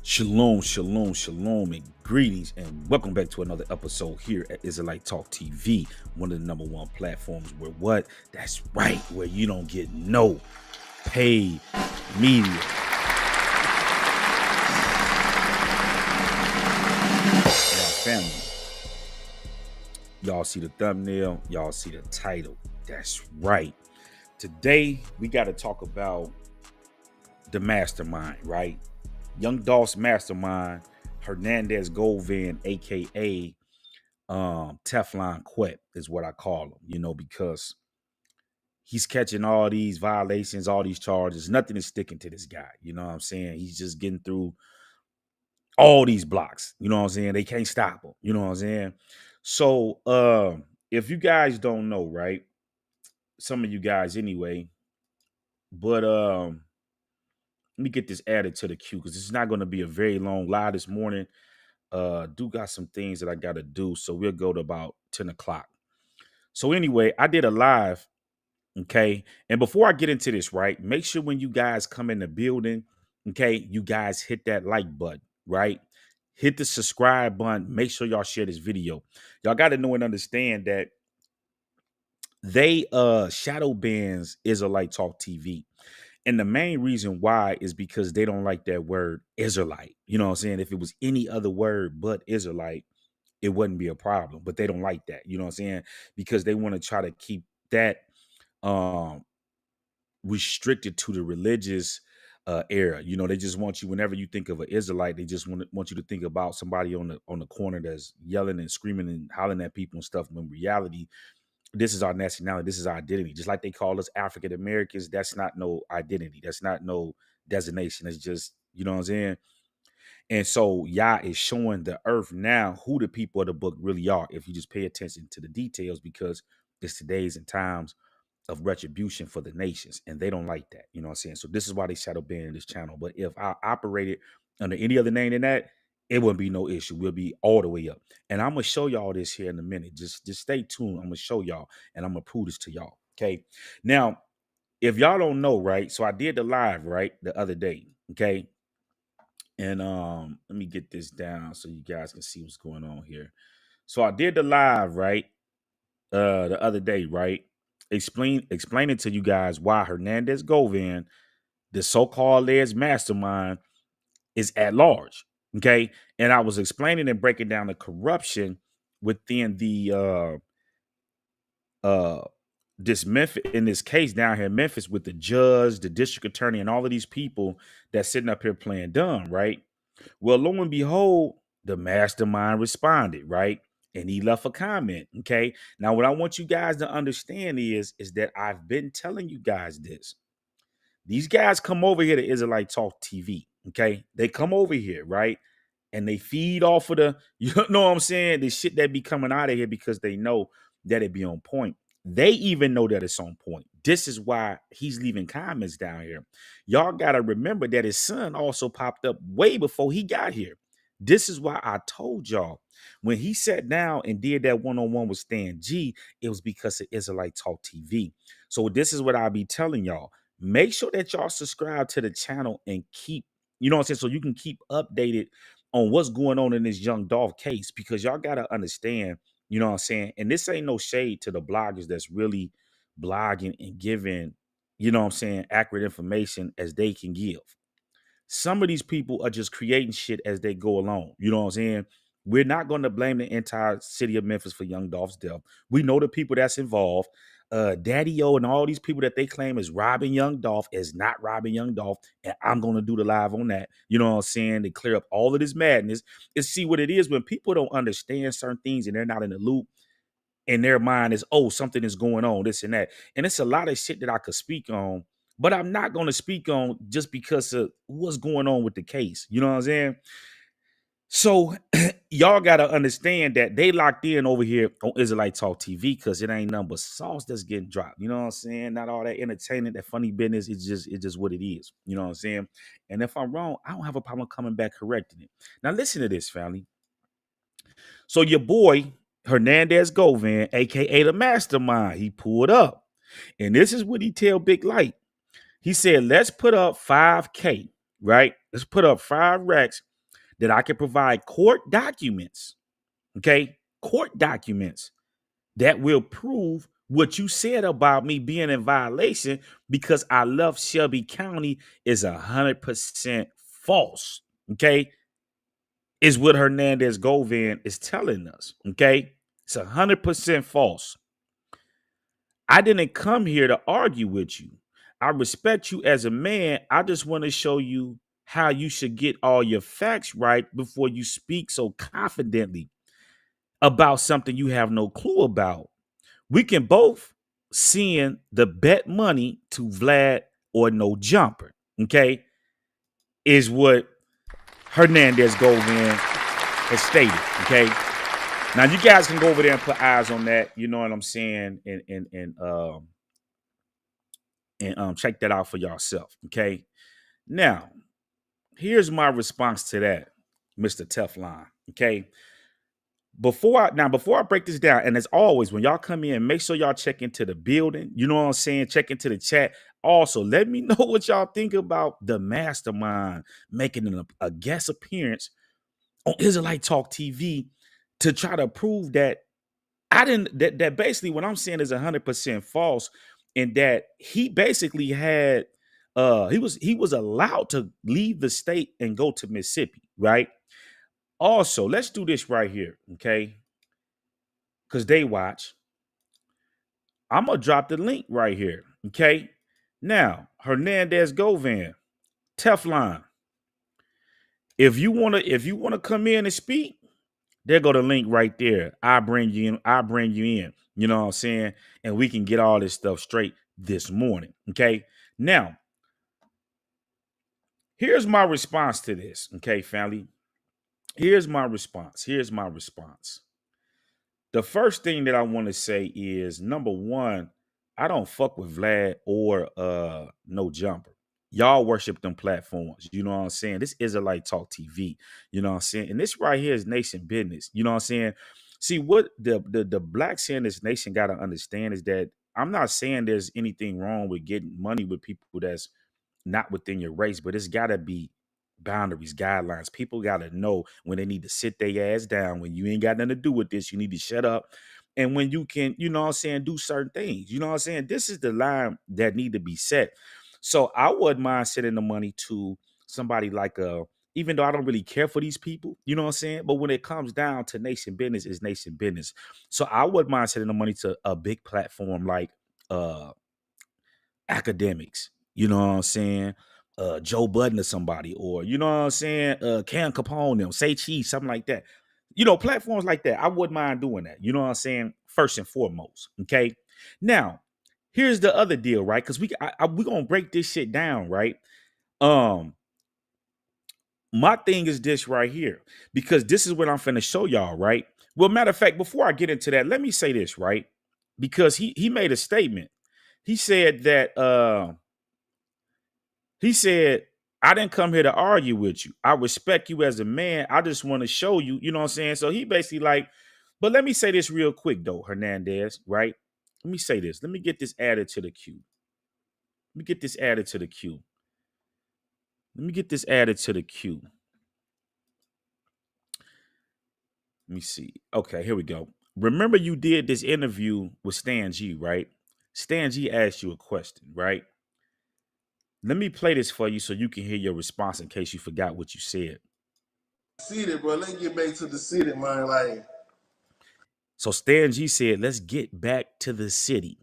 Shalom, shalom, shalom, and greetings, and welcome back to another episode here at Israelite Talk TV, one of the number one platforms where what? That's right, where you don't get no paid media. Now, family, y'all see the thumbnail, y'all see the title. That's right. Today, we got to talk about the mastermind, right? Young Dolph's mastermind, Hernandez Govan, aka Teflon Quet is what I call him, because he's catching all these violations, all these charges. Nothing is sticking to this guy. You know what I'm saying? He's just getting through all these blocks. You know what I'm saying? They can't stop him. You know what I'm saying? So if you guys don't know, right? Some of you guys anyway, but let me get this added to the queue because this is not going to be a very long live this morning. Do got some things that I gotta do. So we'll go to about 10 o'clock. So anyway, I did a live. Okay. And before I get into this, right, make sure when you guys come in the building, okay, you guys hit that like button, right? Hit the subscribe button. Make sure y'all share this video. Y'all got to know and understand that they shadow bans Israelite Talk TV. And the main reason why is because they don't like that word Israelite. You know what I'm saying? If it was any other word but Israelite, it wouldn't be a problem. But they don't like that. You know what I'm saying? Because they want to try to keep that um restricted to the religious era. They just want you, whenever you think of an Israelite, they just want you to think about somebody on the corner that's yelling and screaming and hollering at people and stuff. When in reality, this is our nationality, this is our identity. Just like they call us African Americans, that's not no identity, that's not no designation. It's just, you know what I'm saying? And so Yah is showing the earth now who the people of the book really are, if you just pay attention to the details, because it's today's and times of retribution for the nations, and they don't like that. You know what I'm saying? So this is why they shadow ban this channel. But if I operated under any other name than that, it wouldn't be no issue. We'll be all the way up. And I'm gonna show y'all this here in a minute. Just stay tuned. I'm gonna show y'all and I'm gonna prove this to y'all. Okay. Now, if y'all don't know, right? So I did the live, right, the other day. Okay. And let me get this down so you guys can see what's going on here. So I did the live, right? The other day, right? Explaining to you guys why Hernandez Govan, the so-called alleged mastermind, is at large. Okay. And I was explaining and breaking down the corruption within the uh this Memphis, in this case down here in Memphis, with the judge, the district attorney, and all of these people that's sitting up here playing dumb, right? Well, lo and behold, the mastermind responded, right? And he left a comment. Okay. Now, what I want you guys to understand is that I've been telling you guys this. These guys come over here to Israelite Talk TV. Okay. They come over here, right? And they feed off of the, you know what I'm saying? The shit that be coming out of here because they know that it be on point. They even know that it's on point. This is why he's leaving comments down here. Y'all got to remember that his son also popped up way before he got here. This is why I told y'all when he sat down and did that one-on-one with Stan G, it was because of Israelite Talk TV. So this is what I'll be telling y'all. Make sure that y'all subscribe to the channel and keep, you know what I'm saying, so you can keep updated on what's going on in this young Dolph case, because y'all got to understand, you know what I'm saying? And this ain't no shade to the bloggers that's really blogging and giving, you know what I'm saying, accurate information as they can give. Some of these people are just creating shit as they go along. You know what I'm saying? We're not going to blame the entire city of Memphis for young Dolph's death. We know the people that's involved. Daddy O and all these people that they claim is robbing young Dolph is not robbing young Dolph. And I'm going to do the live on that. You know what I'm saying? To clear up all of this madness and see what it is when people don't understand certain things and they're not in the loop. And their mind is, oh, something is going on, this and that. And it's a lot of shit that I could speak on, but I'm not going to speak on just because of what's going on with the case. You know what I'm saying? So y'all got to understand that they locked in over here on Israelite Talk TV because it ain't nothing but sauce that's getting dropped. You know what I'm saying? Not all that entertainment, that funny business. It's just what it is. You know what I'm saying? And if I'm wrong, I don't have a problem coming back correcting it. Now listen to this, family. So your boy Hernandez Govan, aka the Mastermind, he pulled up, and this is what he tell Big Light. He said, "Let's put up 5K, right? Let's put up 5 racks that I can provide court documents, okay, court documents that will prove what you said about me being in violation because I love Shelby County is 100% false, okay? Is what Hernandez Govan is telling us, okay? It's 100% false. I didn't come here to argue with you. I respect you as a man. I just want to show you how you should get all your facts right before you speak so confidently about something you have no clue about. We can both send the bet money to Vlad or no jumper, okay? Is what Hernandez Govan has stated, okay? Now you guys can go over there and put eyes on that, you know what I'm saying, and check that out for yourself, okay? Now, here's my response to that, Mr. Teflon, okay? Before I break this down, and as always, when y'all come in, make sure y'all check into the building. You know what I'm saying? Check into the chat. Also, let me know what y'all think about the Mastermind making a guest appearance on Israelite Talk TV to try to prove that I didn't that basically what I'm saying is 100% false, and that he basically had he was allowed to leave the state and go to Mississippi, right? Also, let's do this right here, okay? Because they watch. I'm gonna drop the link right here. Okay. Now, Hernandez Govan, Teflon. If you wanna come in and speak, there go the link right there. I bring you in. I bring you in. You know what I'm saying? And we can get all this stuff straight this morning. Okay. Now, here's my response to this. Okay, family. Here's my response. Here's my response. The first thing that I want to say is number one, I don't fuck with Vlad or No Jumper. Y'all worship them platforms. You know what I'm saying? This is a Light Talk TV. You know what I'm saying? And this right here is nation business. You know what I'm saying? See, what the blacks in this nation got to understand is that I'm not saying there's anything wrong with getting money with people that's not within your race, but it's got to be boundaries, guidelines. People got to know when they need to sit their ass down. When you ain't got nothing to do with this, you need to shut up. And when you can, you know what I'm saying, do certain things. You know what I'm saying? This is the line that need to be set. So I wouldn't mind sending the money to somebody like even though I don't really care for these people, you know what I'm saying? But when it comes down to nation business, it's nation business. So I wouldn't mind sending the money to a big platform like uh academics, you know what I'm saying? Joe Budden or somebody, or you know what I'm saying? Cam Capone, them, say cheese, something like that. You know, platforms like that. I wouldn't mind doing that. You know what I'm saying? First and foremost. Okay. Now, here's the other deal, right? Because we gonna break this shit down, right? Um, my thing is this right here, because this is what I'm finna show y'all, right? Well, matter of fact, before I get into that, let me say this, right? Because he made a statement. He said that he said, I didn't come here to argue with you. I respect you as a man. I just want to show you, you know what I'm saying? So he basically like, but let me say this real quick though, Hernandez, right? Let me say this. Let me get this added to the queue. Let me get this added to the queue. Let me get this added to the queue. Let me see. Okay, here we go. Remember you did this interview with Stan G, right? Stan G asked you a question, right? Let me play this for you so you can hear your response in case you forgot what you said. City, bro. Let's get back to the city, man. Like, So Stan G said, let's get back to the city.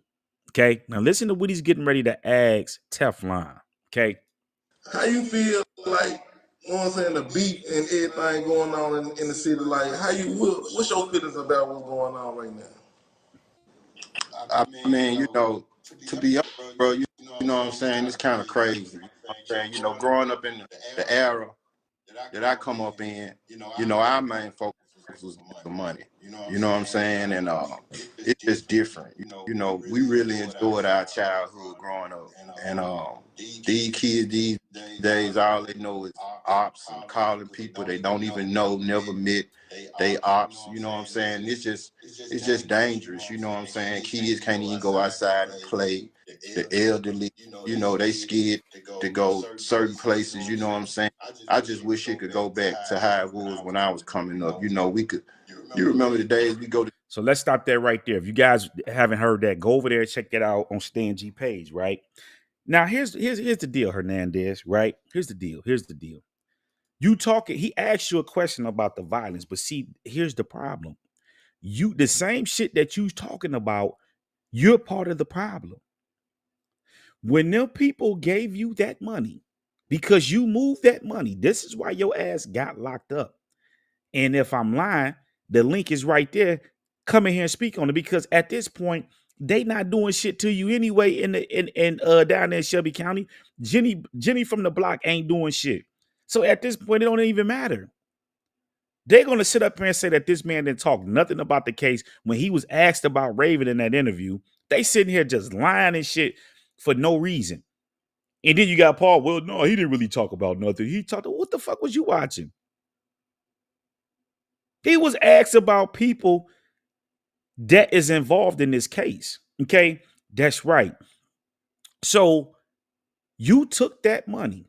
Okay. Now listen to what he's getting ready to ask Teflon. Okay. how you feel like, you know what I'm saying, the beat and everything going on in the city? Like, what's your feelings about what's going on right now? I mean, to be honest, bro, you know what I'm saying? It's kind of crazy. You know what I'm saying? Growing up in the era that I come up in, our main focus was the money. You know what I'm saying? And it's just different. You know, we really enjoyed our childhood growing up. And these kids these days, all they know is ops and calling people they don't even know, never met. They ops, you know what I'm saying? It's just dangerous, you know what I'm saying? Kids can't even go outside and play. The elderly, you know, they scared to go certain places, you know what I'm saying? I just wish it could go back to how it was when I was coming up. You know, we could, you remember the days we go to. So let's stop there right there. If you guys haven't heard that, go over there, check it out on Stan G page, right? Now here's the deal, Hernandez, right? Here's the deal. Here's the deal. You talking, he asked you a question about the violence, but see, here's the problem. You the same shit that you talking about, you're part of the problem. When them people gave you that money, because you moved that money, this is why your ass got locked up. And if I'm lying, the link is right there. Come in here and speak on it, because at this point, they not doing shit to you anyway in down there in Shelby County. Jenny from the block ain't doing shit. So at this point, it don't even matter. They're gonna sit up here and say that this man didn't talk nothing about the case when he was asked about Raven in that interview. They sitting here just lying and shit for no reason. And then you got Paul. Well, no, he didn't really talk about nothing. He talked. What the fuck was you watching? He was asked about people that is involved in this case. Okay, that's right. So you took that money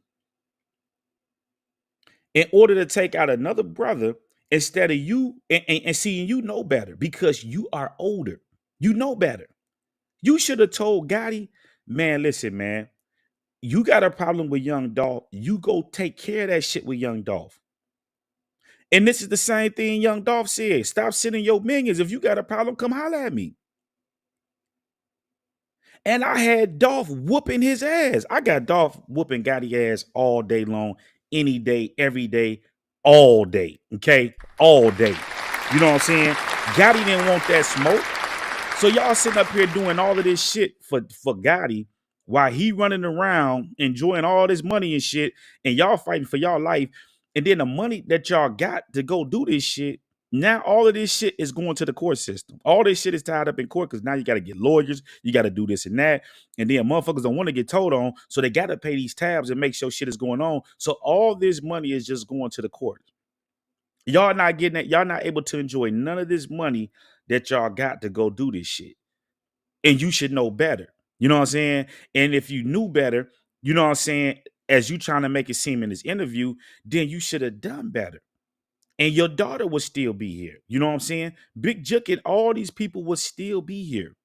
in order to take out another brother instead of you and seeing you know better because you are older. You know better. You should have told Gotti, man, listen, man, you got a problem with young Dolph. You go take care of that shit with young Dolph. And this is the same thing young Dolph said. Stop sending your minions. If you got a problem, come holler at me. And I had Dolph whooping his ass. I got Dolph whooping Gotti ass all day long, any day, every day, all day. Okay? All day. You know what I'm saying? Gotti didn't want that smoke. So y'all sitting up here doing all of this shit for Gotti while he running around enjoying all this money and shit, and y'all fighting for y'all life. And then the money that y'all got to go do this shit, now all of this shit is going to the court system. All this shit is tied up in court because now you got to get lawyers, you got to do this and that. And then motherfuckers don't want to get told on, so they got to pay these tabs and make sure shit is going on. So all this money is just going to the court. Y'all not getting it. Y'all not able to enjoy none of this money that y'all got to go do this shit. And you should know better. You know what I'm saying? And if you knew better, you know what I'm saying, as you trying to make it seem in this interview, then you should have done better. And your daughter would still be here. You know what I'm saying? Big Juck and all these people would still be here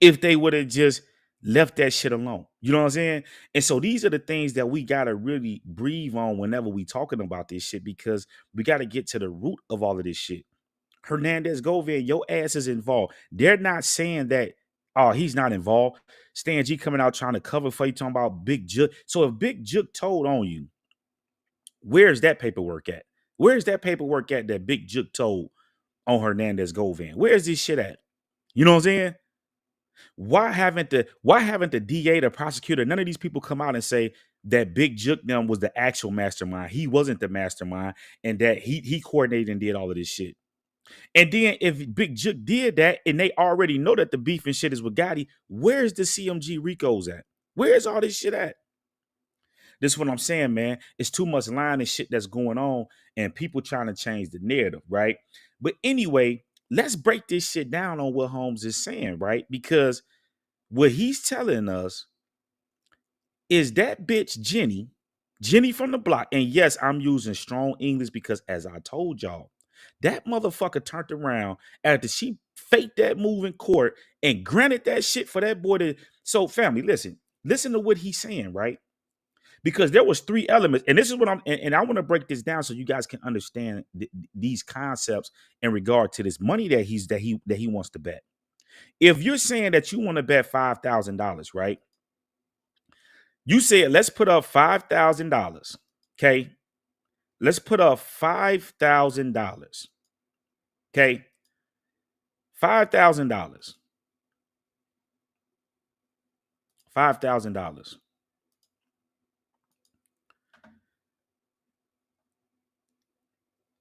if they would have just left that shit alone. You know what I'm saying? And so these are the things that we got to really breathe on whenever we talking about this shit, because we got to get to the root of all of this shit. Hernandez, Govan, your ass is involved. They're not saying that, oh, he's not involved. Stan G coming out trying to cover for you, talking about Big Juck. So if Big Juck told on you, where's that paperwork at? Where's that paperwork at that Big Juck told on Hernandez, Govan? Where's this shit at? You know what I'm saying? Why haven't the DA, the prosecutor, none of these people come out and say that Big Juck them was the actual mastermind? He wasn't the mastermind, and that he coordinated and did all of this shit. And then if Big Juck did that and they already know that the beef and shit is with Gotti, where's the CMG Ricos at? Where's all this shit at? This is what I'm saying, man. It's too much lying and shit that's going on and people trying to change the narrative, right? But anyway, let's break this shit down on what Holmes is saying, right? Because what he's telling us is that bitch Jenny from the block. And yes, I'm using strong English because as I told y'all, that motherfucker turned around after she faked that move in court and granted that shit for that boy to. So family, listen to what he's saying, right? Because there was three elements, and this is what and I want to break this down so you guys can understand these concepts in regard to this money that he wants to bet. If you're saying that you want to bet $5,000, right? You said let's put up $5,000. Okay. Let's put up $5,000. Okay. $5,000. $5,000.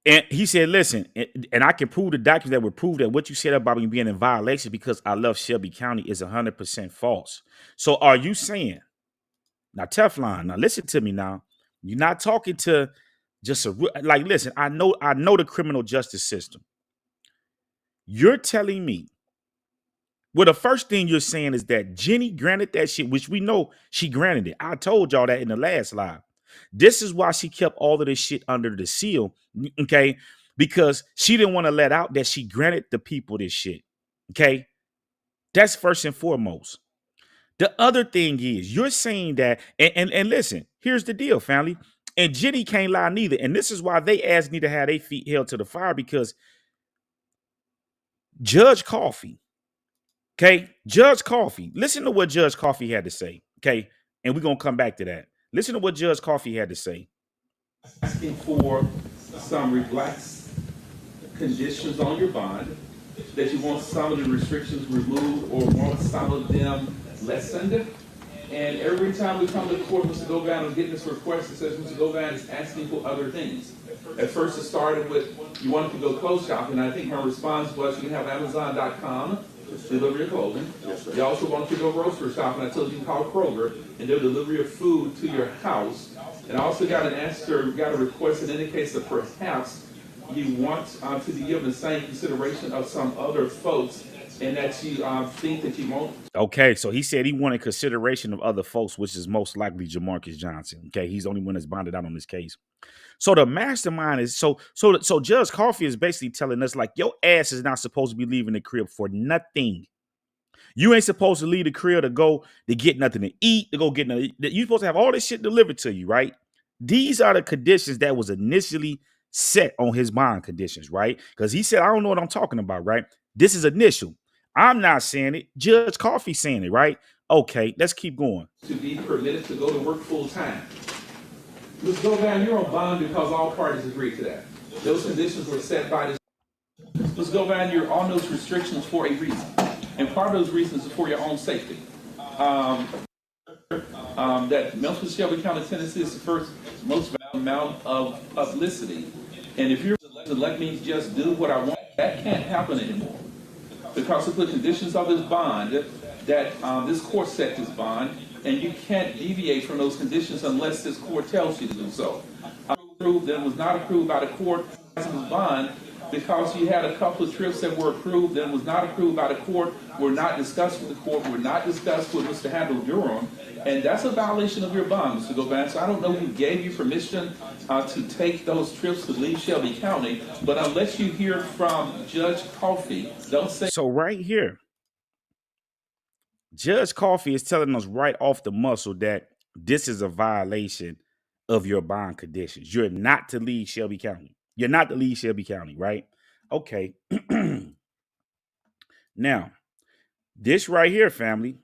And he said, listen, and I can prove the documents that would prove that what you said about me being in violation because I love Shelby County is 100% false. So are you saying, now Teflon, now listen to me now. You're not talking to just like, listen, I know the criminal justice system. You're telling me, well, the first thing you're saying is that Jenny granted that shit, which we know she granted it. I told y'all that in the last live. This is why she kept all of this shit under the seal, okay? Because she didn't want to let out that she granted the people this shit, okay? That's first and foremost. The other thing is you're saying that, and listen, here's the deal, family. And Jenny can't lie neither. And this is why they asked me to have their feet held to the fire because Judge Coffee, okay? Judge Coffee, listen to what Judge Coffee had to say, okay? And we're going to come back to that. Listen to what Judge Coffee had to say. Asking for some relaxed conditions on your bond, that you want some of the restrictions removed or want some of them lessened. And every time we come to court, Mr. Govan is getting this request that says Mr. Govan is asking for other things. At first it started with, you wanted to go clothes shopping, and I think her response was, you can have Amazon.com deliver your clothing. Yes, you also wanted to go grocery shopping. I told you can call Kroger and they'll deliver your food to your house. And I also got got a request that indicates that perhaps you want to be given the same consideration of some other folks, and that you think that you won't. Okay, so he said he wanted consideration of other folks, which is most likely Jamarcus Johnson. Okay, he's the only one that's bonded out on this case. So the mastermind is so Judge Coffee is basically telling us like your ass is not supposed to be leaving the crib for nothing. You ain't supposed to leave the crib to go to get nothing to eat, to go get nothing. You're supposed to have all this shit delivered to you, right? These are the conditions that was initially set on his bond conditions, right? Because he said, I don't know what I'm talking about, right? This is initial. I'm not saying it. Judge Coffee saying it, right? Okay, let's keep going. To be permitted to go to work full time. Ms. Govan, you're on bond because all parties agreed to that. Those conditions were set by this. Ms. Govan, you're on those restrictions for a reason. And part of those reasons is for your own safety. That Memphis, Shelby County, Tennessee is the first most amount of publicity. And if you're to let me just do what I want, that can't happen anymore. Because of the conditions of this bond, that this court set this bond, and you can't deviate from those conditions unless this court tells you to do so. Approved and was not approved by the court as this bond because you had a couple of trips that were approved and was not approved by the court, were not discussed with the court, were not discussed with Mr. Handel Durham, and that's a violation of your bond, Mr. Govan. So I don't know who gave you permission to take those trips to leave Shelby County, but unless you hear from Judge Coffee, don't say. So right here, Judge Coffee is telling us right off the muscle that this is a violation of your bond conditions. You're not to leave Shelby County. You're not to leave Shelby County, right? Okay. Now, this right here, family,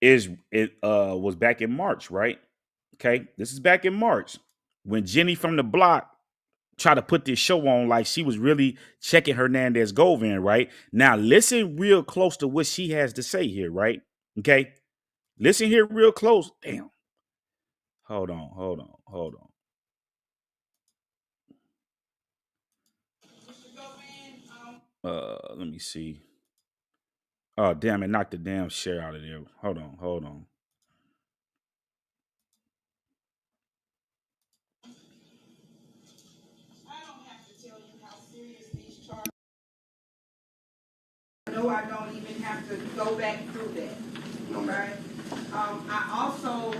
was back in March, right? Okay. This is back in March when Jenny from the block tried to put this show on like she was really checking Hernandez Govan, right? Now, listen real close to what she has to say here, right? Okay. Listen here real close. Damn. Hold on. Let me see. Oh, damn, it knocked the damn share out of there. Hold on. No, I don't even have to go back through that. Okay? I also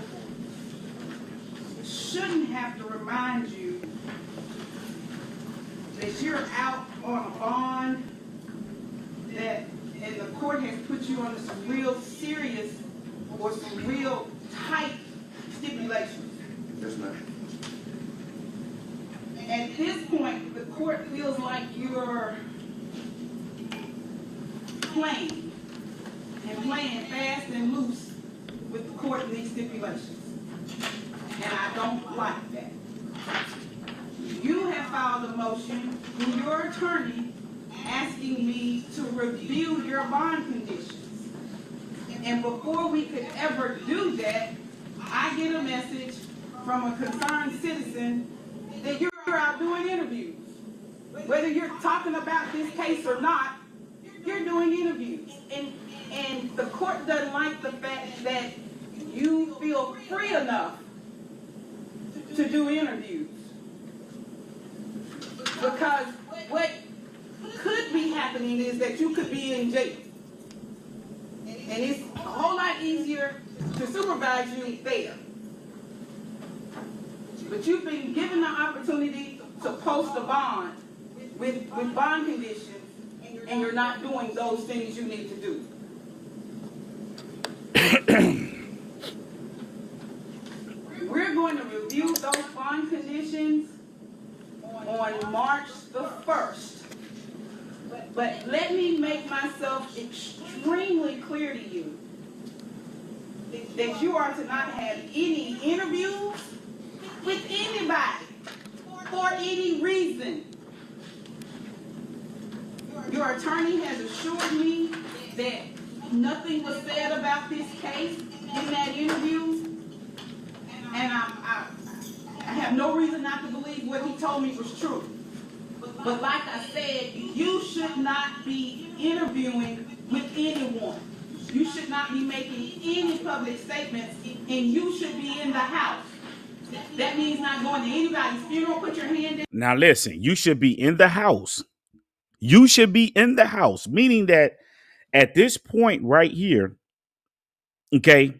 shouldn't have to remind you that you're out on a bond and the court has put you under some real serious or some real tight stipulations. Yes, ma'am. At this point, the court feels like you're playing fast and loose with the court and these stipulations. And I don't like that. You have filed a motion through your attorney asking me to review your bond conditions. And before we could ever do that, I get a message from a concerned citizen that you're out doing interviews. Whether you're talking about this case or not, you're doing interviews. And the court doesn't like the fact that you feel free enough to do interviews. Because what could be happening is that you could be in jail. And it's a whole lot easier to supervise you there. But you've been given the opportunity to post a bond with bond conditions, and you're not doing those things you need to do. We're going to review those bond conditions on March the 1st. But let me make myself extremely clear to you that you are to not have any interviews with anybody for any reason. Your attorney has assured me that nothing was said about this case in that interview, and I have no reason not to believe what he told me was true. But like I said, you should not be interviewing with anyone. You should not be making any public statements, and you should be in the house. That means not going to anybody's funeral. Put your hand down. Now listen, you should be in the house. You should be in the house, meaning that at this point right here, okay,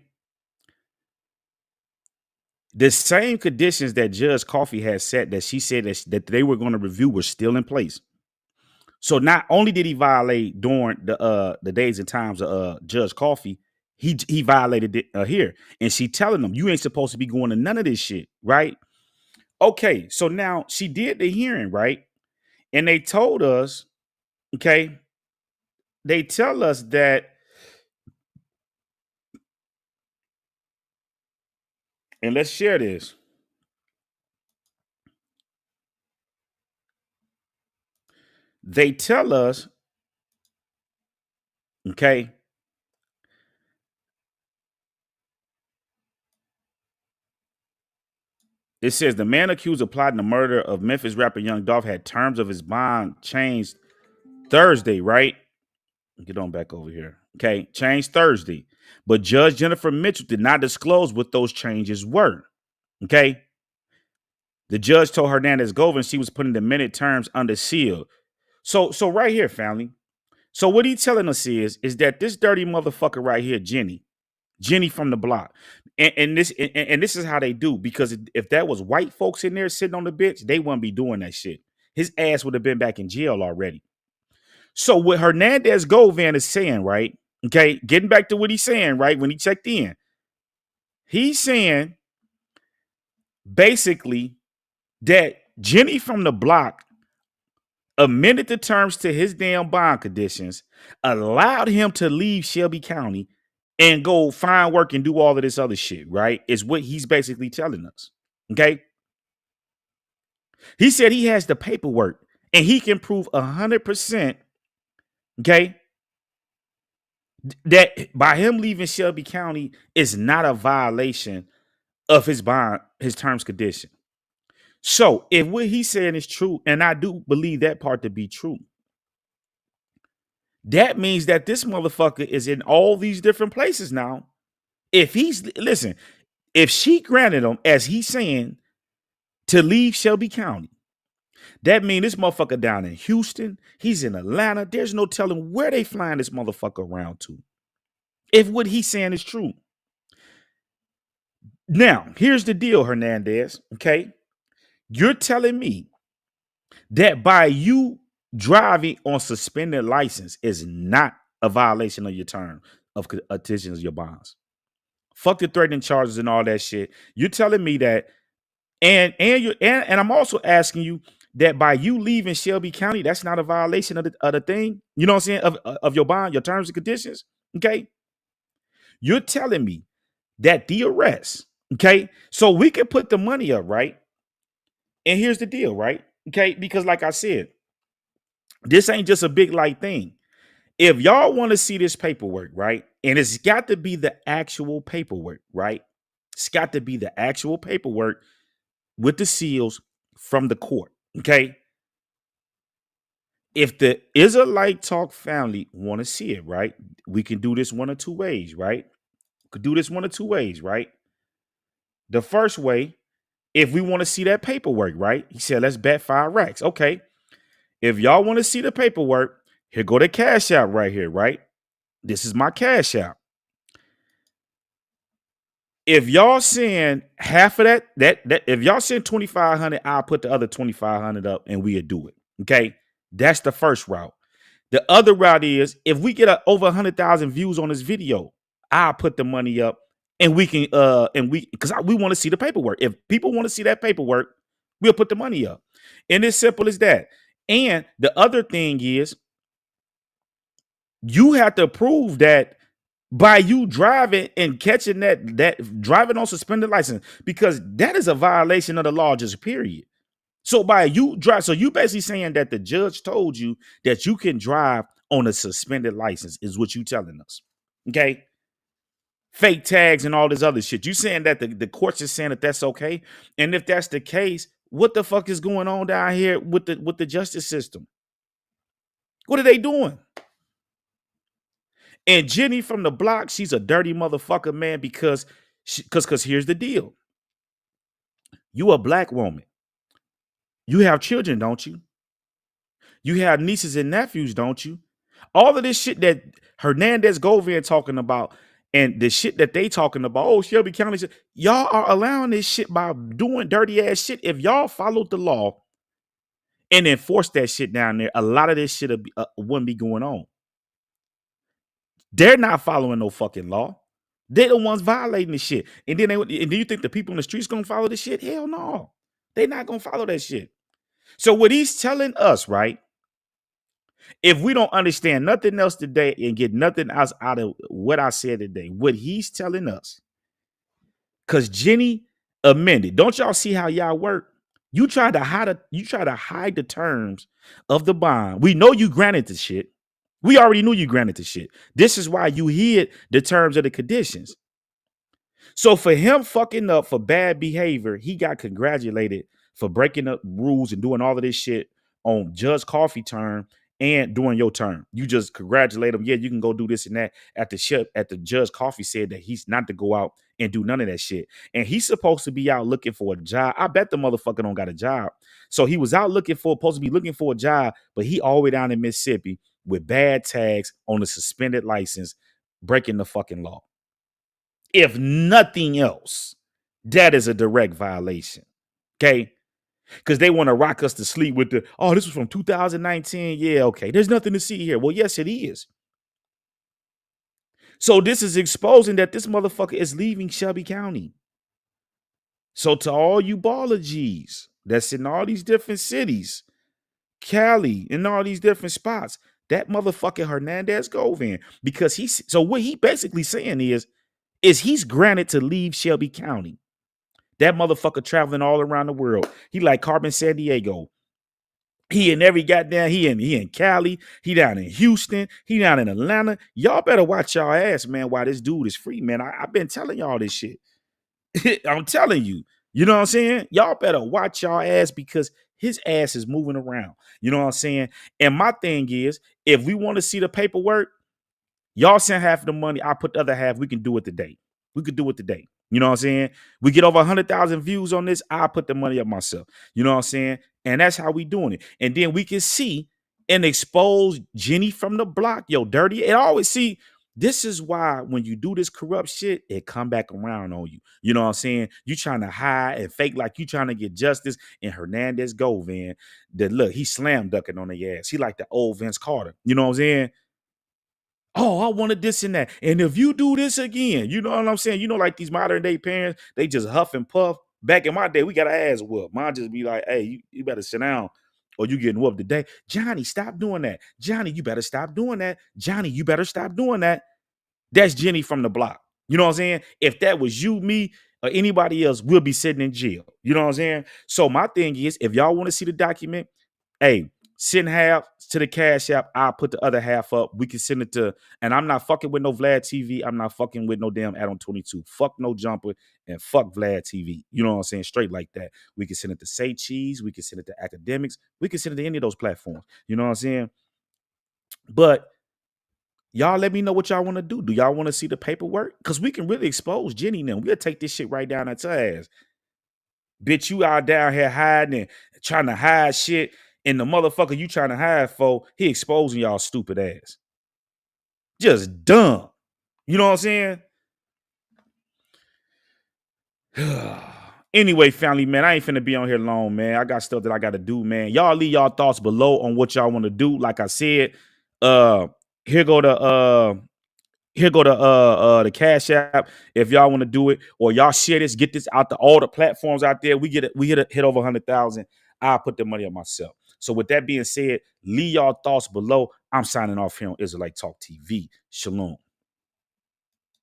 the same conditions that Judge Coffey has set that she said that they were going to review were still in place. So not only did he violate during the days and times of Judge Coffey, he violated it here. And she telling them, you ain't supposed to be going to none of this shit, right? Okay, so now she did the hearing, right? And they told us, okay, they tell us that, and let's share this. They tell us, okay, it says the man accused of plotting the murder of Memphis rapper Young Dolph had terms of his bond changed Thursday, right? Get on back over here. Okay, changed Thursday. But Judge Jennifer Mitchell did not disclose what those changes were. Okay. The judge told Hernandez Govan she was putting the minute terms under seal. So right here, family. So what he's telling us is that this dirty motherfucker right here, Jenny from the block, and this is how they do, because if that was white folks in there sitting on the bench, they wouldn't be doing that shit. His ass would have been back in jail already. So what Hernandez Govan is saying, right? Okay, getting back to what he's saying, right? When he checked in, he's saying basically that Jenny from the block amended the terms to his damn bond conditions, allowed him to leave Shelby County and go find work and do all of this other shit, right? Is what he's basically telling us. Okay. He said he has the paperwork and he can prove 100%, okay, that by him leaving Shelby County is not a violation of his bond, his terms condition. So if what he's saying is true, and I do believe that part to be true, that means that this motherfucker is in all these different places now. If she granted him, as he's saying, to leave Shelby County, that means this motherfucker down in Houston, he's in Atlanta. There's no telling where they flying this motherfucker around to, if what he's saying is true. Now, here's the deal, Hernandez, okay? You're telling me that by you driving on suspended license is not a violation of your term of attention of your bonds. Fuck the threatening charges and all that shit. You're telling me that, and I'm also asking you that by you leaving Shelby County, that's not a violation of the thing. You know what I'm saying? Of your bond, your terms and conditions. Okay. You're telling me that the arrest, okay, so we can put the money up, right? And here's the deal, right? Okay, because like I said, this ain't just a big light thing. If y'all want to see this paperwork, right? And it's got to be the actual paperwork, right? It's got to be the actual paperwork with the seals from the court. Okay. If the Israelite Talk family want to see it, right? We can do this one or two ways, right? Could do this one or two ways, right? The first way, if we want to see that paperwork, right? He said, let's bet 5 racks. Okay. If y'all want to see the paperwork, here go the cash out right here, right? This is my cash out. If y'all send half of that if y'all send 2,500, I'll put the other 2,500 up and we'll do it. Okay. That's the first route. The other route is if we get over 100,000 views on this video, I'll put the money up and we can because we want to see the paperwork. If people want to see that paperwork, we'll put the money up. And it's simple as that. And the other thing is you have to prove that by you driving and catching that driving on suspended license, because that is a violation of the law, just period. So by you drive, so you basically saying that the judge told you that you can drive on a suspended license is what you telling us. Okay. Fake tags and all this other shit. You saying that the courts is saying that that's okay. And if that's the case, what the fuck is going on down here with the justice system? What are they doing? And Jenny from the block, she's a dirty motherfucker, man, because here's the deal. You a black woman. You have children, don't you? You have nieces and nephews, don't you? All of this shit that Hernandez, Govan talking about, and the shit that they talking about, oh, Shelby County, y'all are allowing this shit by doing dirty ass shit. If y'all followed the law and enforced that shit down there, a lot of this shit wouldn't be going on. They're not following no fucking law. They're the ones violating the shit. And then do you think the people in the streets gonna follow this shit? Hell no. They're not gonna follow that shit. So what he's telling us, right? If we don't understand nothing else today and get nothing else out of what I said today, what he's telling us, because Jenny amended. Don't y'all see how y'all work? You try to hide the terms of the bond. We know you granted the shit. We already knew you granted the shit. This is why you hid the terms of the conditions. So for him fucking up for bad behavior, he got congratulated for breaking up rules and doing all of this shit on Judge Coffee term and during your term. You just congratulate him. Yeah, you can go do this and that. At the Judge Coffee said that he's not to go out and do none of that shit. And he's supposed to be out looking for a job. I bet the motherfucker don't got a job. So he was out supposed to be looking for a job, but he all the way down in Mississippi with bad tags on a suspended license, breaking the fucking law. If nothing else, that is a direct violation. Okay? Because they want to rock us to sleep with this was from 2019. Yeah, okay. There's nothing to see here. Well, yes, it is. So this is exposing that this motherfucker is leaving Shelby County. So to all you baller G's that's in all these different cities, Cali, in all these different spots, that motherfucking Hernandez Govan, because what he basically saying is he's granted to leave Shelby County. That motherfucker traveling all around the world. He like Carmen Sandiego. He in every goddamn, he in Cali, he down in Houston, he down in Atlanta. Y'all better watch y'all ass, man, while this dude is free, man. I've been telling y'all this shit. I'm telling you. You know what I'm saying? Y'all better watch y'all ass because his ass is moving around. You know what I'm saying? And my thing is, if we want to see the paperwork, y'all send half of the money. I put the other half. We can do it today. We could do it today. You know what I'm saying? We get over 100,000 views on this. I put the money up myself. You know what I'm saying? And that's how we doing it. And then we can see and expose Jenny from the block. Yo, dirty. And always see, this is why when you do this corrupt shit, it come back around on you. You know what I'm saying? You trying to hide and fake like you trying to get justice. And Hernandez Govan, that look, he slam ducking on the ass. He like the old Vince Carter. You know what I'm saying? Oh, I wanted this and that. And if you do this again, you know what I'm saying? You know, like these modern day parents, they just huff and puff. Back in my day, we got our ass whooped. Mine just be like, hey, you better sit down or you getting whooped today. Johnny, stop doing that. Johnny, you better stop doing that. Johnny, you better stop doing that. That's Jenny from the block. You know what I'm saying? If that was you, me, or anybody else, we'll be sitting in jail. You know what I'm saying? So my thing is, if y'all want to see the document, hey, Send half to the Cash App. I'll put the other half up. We can send it to, and I'm not fucking with no Vlad TV. I'm not fucking with no damn Adam 22. Fuck no jumper and fuck Vlad TV. You know what I'm saying? Straight like that. We can send it to Say Cheese. We can send it to Academics. We can send it to any of those platforms. You know what I'm saying? But y'all let me know what y'all want to do. Do y'all want to see the paperwork? Because we can really expose Jenny now. We'll take this shit right down at her ass. Bitch, you out down here hiding and trying to hide shit. And the motherfucker you trying to hide for, he exposing y'all stupid ass. Just dumb. You know what I'm saying? Anyway, family, man, I ain't finna be on here long, man. I got stuff that I got to do, man. Y'all leave y'all thoughts below on what y'all want to do. Like I said, here go the Cash App if y'all want to do it, or y'all share this, get this out to all the platforms out there. We hit over 100,000. I'll put the money on myself. So with that being said, leave y'all thoughts below. I'm signing off here on Israelite Talk TV. Shalom.